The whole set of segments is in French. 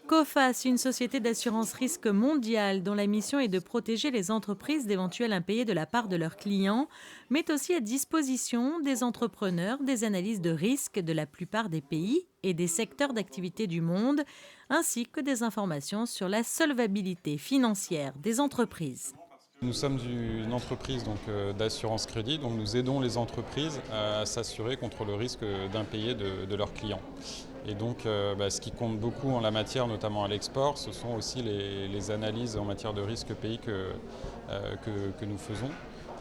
Coface, une société d'assurance risque mondiale dont la mission est de protéger les entreprises d'éventuels impayés de la part de leurs clients, met aussi à disposition des entrepreneurs des analyses de risque de la plupart des pays et des secteurs d'activité du monde, ainsi que des informations sur la solvabilité financière des entreprises. Nous sommes une entreprise d'assurance crédit, donc nous aidons les entreprises à s'assurer contre le risque d'impayés de leurs clients. Et donc ce qui compte beaucoup en la matière, notamment à l'export, ce sont aussi les analyses en matière de risque pays que nous faisons,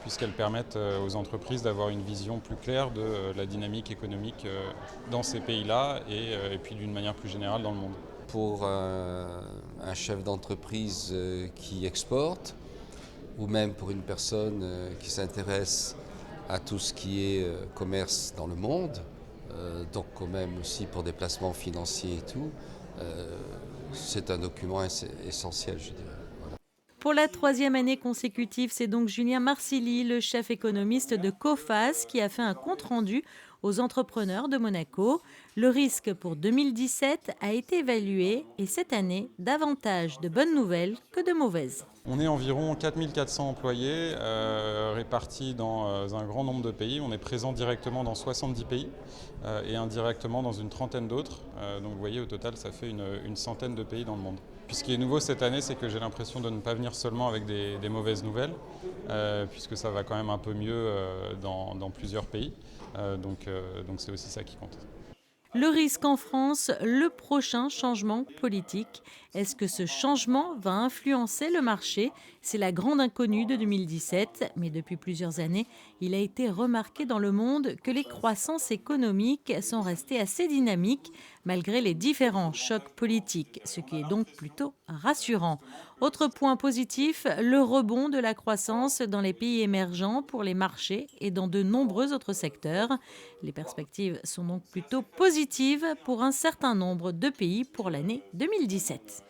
puisqu'elles permettent aux entreprises d'avoir une vision plus claire de la dynamique économique dans ces pays-là et puis d'une manière plus générale dans le monde. Pour un chef d'entreprise qui exporte, ou même pour une personne qui s'intéresse à tout ce qui est commerce dans le monde, donc quand même aussi pour des placements financiers et tout, c'est un document essentiel, je dirais. Voilà. Pour la troisième année consécutive, c'est donc Julien Marsili, le chef économiste de Coface, qui a fait un compte-rendu aux entrepreneurs de Monaco. Le risque pour 2017 a été évalué et cette année, davantage de bonnes nouvelles que de mauvaises. On est environ 4400 employés répartis dans un grand nombre de pays. On est présent directement dans 70 pays et indirectement dans une trentaine d'autres. Donc vous voyez, au total, ça fait une centaine de pays dans le monde. Puis ce qui est nouveau cette année, c'est que j'ai l'impression de ne pas venir seulement avec des mauvaises nouvelles, puisque ça va quand même un peu mieux dans plusieurs pays. Donc c'est aussi ça qui compte. Le risque en France, le prochain changement politique. Est-ce que ce changement va influencer le marché? C'est la grande inconnue de 2017, mais depuis plusieurs années, il a été remarqué dans le monde que les croissances économiques sont restées assez dynamiques malgré les différents chocs politiques, ce qui est donc plutôt rassurant. Autre point positif, le rebond de la croissance dans les pays émergents pour les marchés et dans de nombreux autres secteurs. Les perspectives sont donc plutôt positives pour un certain nombre de pays pour l'année 2017.